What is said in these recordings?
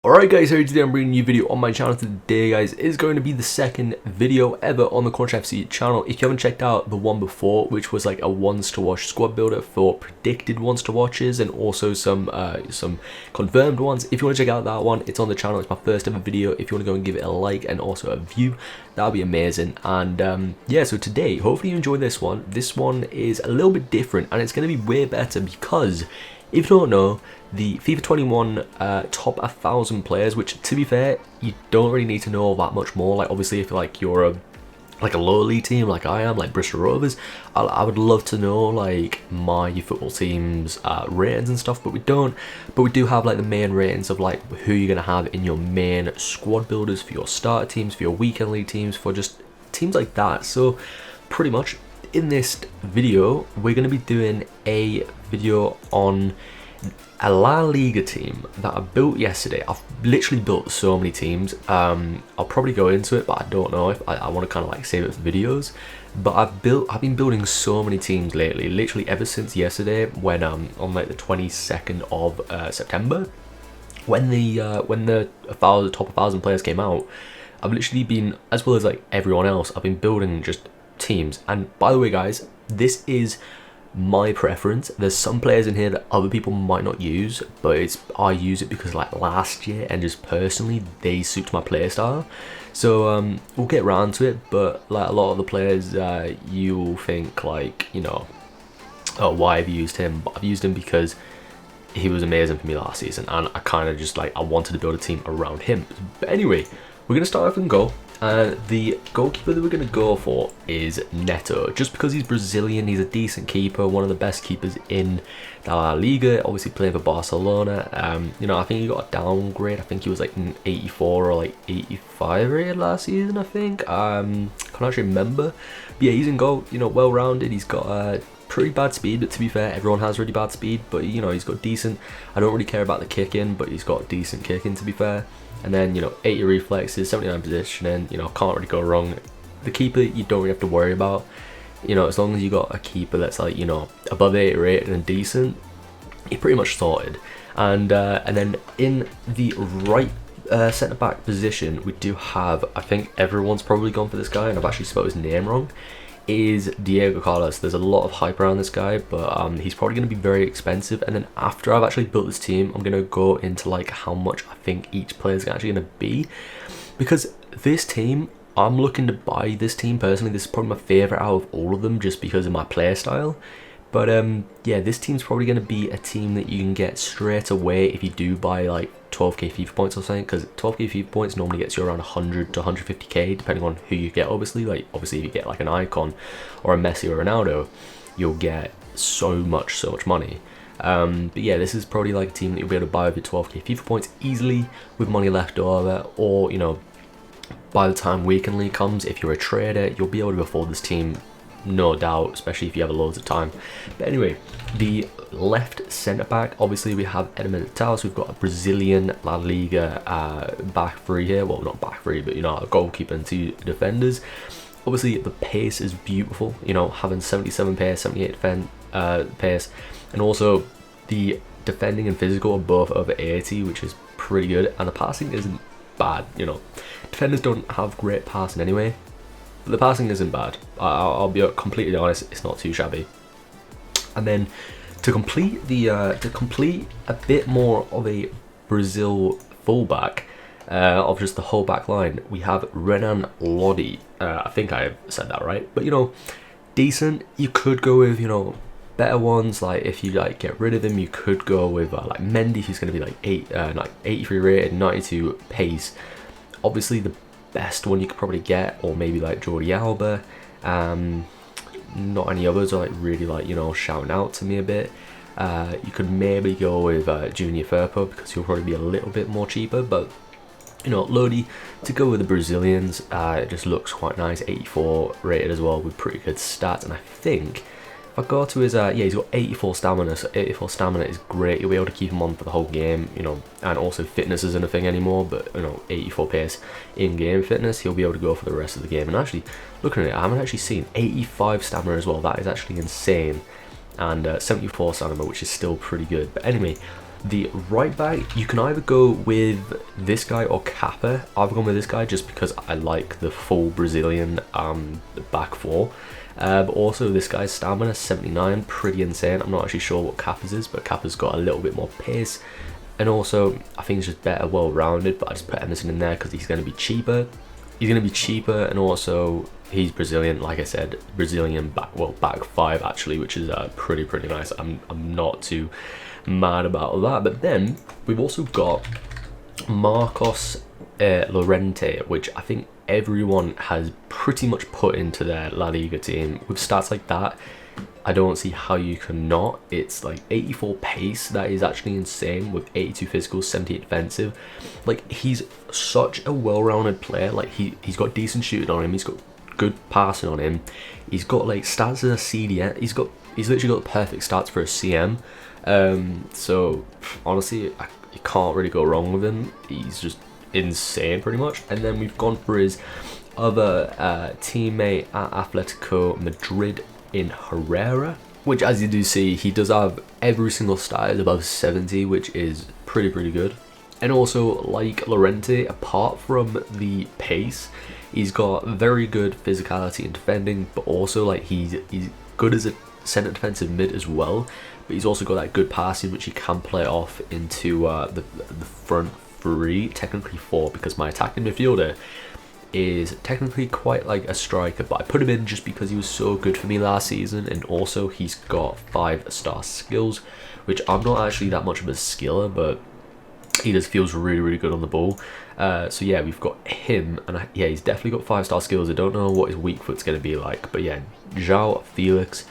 Alright guys, so today I'm bringing you a video on my channel. Today guys is going to be the second video ever on the Corner FC channel. If you haven't checked out the one before, which was like a ones to watch squad builder for predicted ones to watches and also some confirmed ones, if you want to check out that one, it's on the channel. It's my first ever video. If you want to go and give it a like and also a view, that'll be amazing. And yeah, so today hopefully you enjoy this one. This one is a little bit different and it's going to be way better because if you don't know, the FIFA 21 top 1,000 players, which to be fair, you don't really need to know that much more. Like obviously if you're a lower league team like I am, like Bristol Rovers, I would love to know like my football team's ratings and stuff, but we don't. But we do have like the main ratings of like who you're gonna have in your main squad builders for your starter teams, for your weekend league teams, for just teams like that. So pretty much in this video we're going to be doing a video on a La Liga team that I built yesterday. I've literally built so many teams. I'll probably go into it, but I don't know if I want to kind of like save it for videos. But I've been building so many teams lately, literally ever since yesterday when on like the 22nd of September when the top 1,000 players came out. I've literally been, as well as like everyone else, I've been building just teams. And by the way guys, this is my preference. There's some players in here that other people might not use, but I use it because like last year and just personally they suit my playstyle. So we'll get around to it, but like a lot of the players you'll think like, you know, oh, why have you used him? But I've used him because he was amazing for me last season and I kind of just like I wanted to build a team around him. But anyway, we're gonna start off and go. The goalkeeper that we're going to go for is Neto, just because he's Brazilian. He's a decent keeper, one of the best keepers in the La Liga, obviously playing for Barcelona. You know, I think he got a downgrade. I think he was like an 84 or like 85 rated last season, I think. Can't actually remember. But yeah, he's in goal, you know, well-rounded. He's got pretty bad speed, but to be fair, everyone has really bad speed, but you know, he's got decent. I don't really care about the kicking, but he's got decent kicking, to be fair. And then, you know, 80 reflexes, 79 positioning, you know, can't really go wrong. The keeper, you don't really have to worry about. You know, as long as you got a keeper that's like, you know, above 80 rated and decent, you're pretty much sorted. And then in the right centre-back position, we do have, I think everyone's probably gone for this guy, and I've actually spelled his name wrong, is Diego Carlos. There's a lot of hype around this guy, but he's probably going to be very expensive. And then after I've actually built this team, I'm going to go into like how much I think each player is actually going to be, because this team, I'm looking to buy this team personally. This is probably my favorite out of all of them just because of my play style. But yeah, this team's probably going to be a team that you can get straight away if you do buy like 12k FIFA points or something, because 12k FIFA points normally gets you around 100 to 150k depending on who you get. Obviously if you get like an icon or a Messi or Ronaldo, you'll get so much money. But yeah, this is probably like a team that you'll be able to buy with 12k FIFA points easily with money left over, or you know, by the time weekend league comes, if you're a trader, you'll be able to afford this team, no doubt, especially if you have loads of time. But anyway, the left centre back, obviously we have Edmund Talos. We've got a Brazilian La Liga back three here. Well, not back three, but you know, a goalkeeper and two defenders. Obviously the pace is beautiful, you know, having 77 pace, 78 pace, and also the defending and physical are both over 80, which is pretty good, and the passing isn't bad. You know, defenders don't have great passing anyway, but the passing isn't bad. I'll be completely honest, it's not too shabby. And then to complete a bit more of a Brazil fullback of just the whole back line, we have Renan Lodi. I think I said that right, but you know, decent. You could go with, you know, better ones. Like if you like get rid of him, you could go with like Mendy, who's going to be like 83 rated, 92 pace. Obviously the best one you could probably get, or maybe like Jordi Alba. Not any others are like really like, you know, shouting out to me a bit. You could maybe go with Junior Firpo because he'll probably be a little bit more cheaper, but you know, Lodi, to go with the Brazilians, it just looks quite nice. 84 rated as well with pretty good stats. And I think if I go to his yeah, he's got 84 stamina, so 84 stamina is great. You'll be able to keep him on for the whole game, you know, and also fitness isn't a thing anymore, but you know, 84 pace in-game fitness, he'll be able to go for the rest of the game. And actually, looking at it, I haven't actually seen 85 stamina as well. That is actually insane. And 74 stamina, which is still pretty good. But anyway, The right back, you can either go with this guy or Kappa. I've gone with this guy just because I like the full Brazilian back four. But also this guy's stamina, 79, pretty insane. I'm not actually sure what Kappa's is, but Kappa's got a little bit more pace. And also, I think he's just better, well-rounded, but I just put Emerson in there because he's going to be cheaper. He's going to be cheaper, and also he's Brazilian, like I said, Brazilian back five actually, which is pretty nice. I'm not too mad about that. But then we've also got Marcos Llorente, which I think everyone has pretty much put into their La Liga team. With stats like that, I don't see how you cannot. It's like 84 pace, that is actually insane, with 82 physical, 78 defensive. Like, he's such a well-rounded player. Like, he's got decent shooting on him, he's got good passing on him, he's got like stats as a CDM, he's literally got the perfect stats for a CM. So honestly, you can't really go wrong with him. He's just insane pretty much. And then we've gone for his other teammate at Atletico Madrid in Herrera, which, as you do see, he does have every single stat is above 70, which is pretty good. And also, like Llorente, apart from the pace, he's got very good physicality and defending, but also like he's good as a centre defensive mid as well. But he's also got that good passing, which he can play off into the front three, technically four, because my attacking midfielder is technically quite like a striker, but I put him in just because he was so good for me last season, and also he's got 5-star skills, which I'm not actually that much of a skiller, but he just feels really good on the ball. So yeah, we've got him, and yeah, he's definitely got 5-star skills. I don't know what his weak foot's going to be like, but yeah, João Felix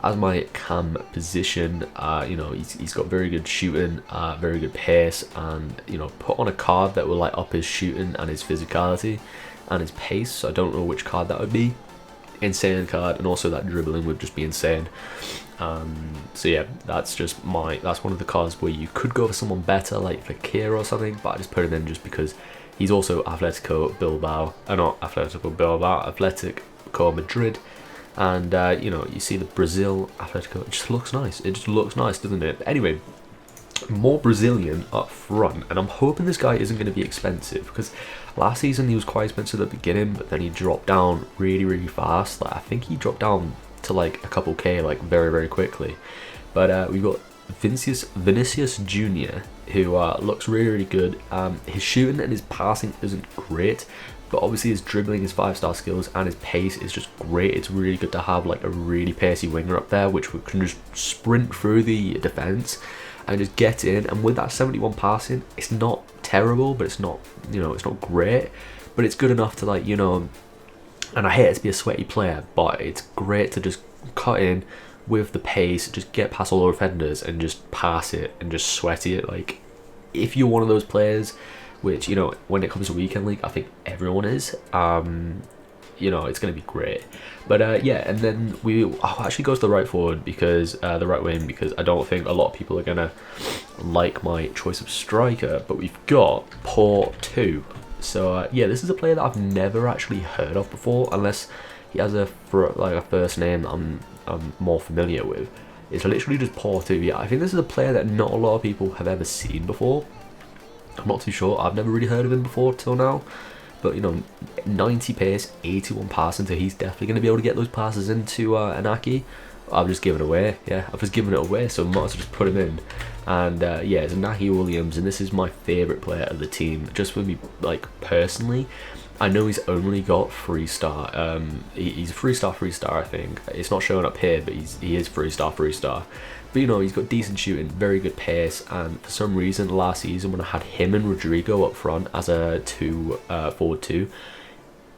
as my cam position. You know, he's got very good shooting, very good pace, and you know, put on a card that will like up his shooting and his physicality and his pace. So I don't know which card that would be. Insane card, and also that dribbling would just be insane. So yeah, that's one of the cards where you could go for someone better like Fakir or something, but I just put him in just because he's also Atletico Bilbao, not Atletico Bilbao, Atletico Madrid. And you know, you see the Brazil Atletico, it just looks nice. It just looks nice, doesn't it? But anyway, more Brazilian up front, and I'm hoping this guy isn't going to be expensive, because last season he was quite expensive at the beginning, but then he dropped down really fast. Like, I think he dropped down to like a couple K like very quickly. But we've got Vinicius Jr., who looks really good. His shooting and his passing isn't great, but obviously his dribbling, his 5-star skills, and his pace is just great. It's really good to have like a really pacey winger up there, which can just sprint through the defense and just get in. And with that 71 passing, it's not terrible, but it's not, you know, it's not great, but it's good enough to, like, you know, and I hate it to be a sweaty player, but it's great to just cut in with the pace, just get past all the defenders and just pass it and just sweaty it. Like, if you're one of those players, which, you know, when it comes to weekend league, I think everyone is, you know, it's going to be great. But yeah, and then I'll actually go to the right forward, because the right wing, because I don't think a lot of people are going to like my choice of striker. But we've got Porto. So yeah, this is a player that I've never actually heard of before, unless he has a first name that I'm more familiar with. It's literally just Porto. Yeah, I think this is a player that not a lot of people have ever seen before. I'm not too sure. I've never really heard of him before till now. But, you know, 90 pace, 81 passing, so he's definitely going to be able to get those passes into Inaki. I've just given it away. Yeah, I've just given it away, so I might as well just put him in. And yeah, it's Inaki Williams, and this is my favourite player of the team. Just for me, like, personally, I know he's only got 3-star. He's a 3-star, I think. It's not showing up here, but he is 3-star. But, you know, he's got decent shooting, very good pace, and for some reason last season when I had him and Rodrigo up front as a forward two,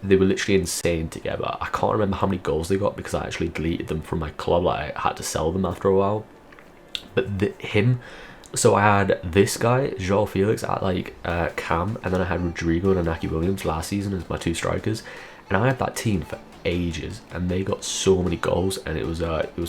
they were literally insane together. I can't remember how many goals they got because I actually deleted them from my club. Like, I had to sell them after a while. But so I had this guy, João Felix, at like cam, and then I had Rodrigo and Inaki Williams last season as my 2 strikers, and I had that team for ages, and they got so many goals, and it was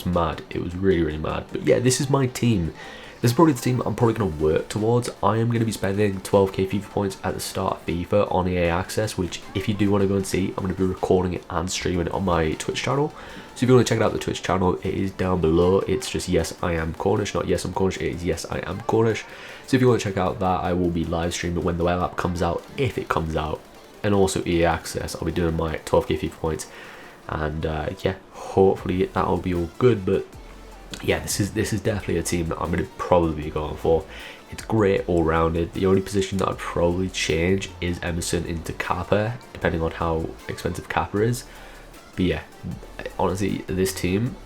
mad. It was really mad. But yeah, this is my team This is probably the team I'm probably going to work towards. I am going to be spending 12k FIFA points at the start of FIFA on EA Access, which if you do want to go and see, I'm going to be recording it and streaming it on my Twitch channel. So if you want to check out the Twitch channel, it is down below. It's just Yes I Am Cornish, not Yes I'm Cornish, it is Yes I Am Cornish. So if you want to check out that, I will be live streaming when the web app comes out, if it comes out. And also EA Access, I'll be doing my 12k FIFA points. And yeah, hopefully that'll be all good. But yeah, this is definitely a team that I'm going to probably be going for. It's great all rounded. The only position that I'd probably change is Emerson into Kappa, depending on how expensive Kappa is. But yeah, honestly, this team,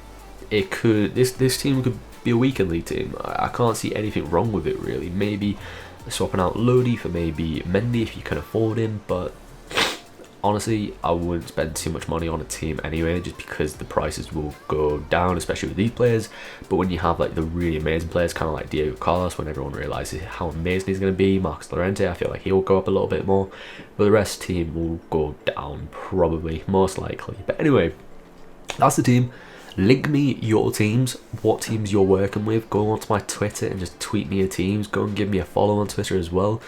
this team could be a weekend league team. I can't see anything wrong with it really. Maybe swapping out Lodi for maybe Mendy if you can afford him, but honestly, I wouldn't spend too much money on a team anyway, just because the prices will go down, especially with these players. But when you have like the really amazing players, kind of like Diego Carlos, when everyone realizes how amazing he's going to be, Marcus Llorente, I feel like he'll go up a little bit more, but the rest team will go down probably, most likely. But anyway, that's the team. Link me your teams, what teams you're working with. Go onto my Twitter and just tweet me your teams. Go and give me a follow on Twitter as well.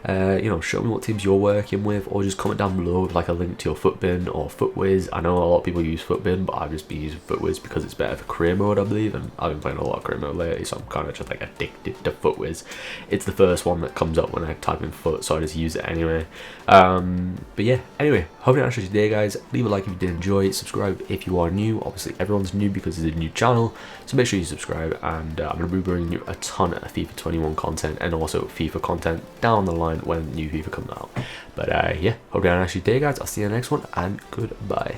You know, show me what teams you're working with, or just comment down below with like a link to your Footbin or Footwiz. I know a lot of people use Footbin, but I've just been using Footwiz because it's better for career mode, I believe, and I've been playing a lot of career mode lately, so I'm kind of just like addicted to Footwiz. It's the first one that comes up when I type in foot, so I just use it anyway. But yeah, anyway, hope you enjoyed today, guys. Leave a like if you did enjoy, subscribe if you are new. Obviously everyone's new because it's a new channel, so make sure you subscribe, and I'm going to be bringing you a ton of FIFA 21 content and also FIFA content down the line when new FIFA comes out. But yeah, hope you had a nice day, guys. I'll see you in the next one, and goodbye.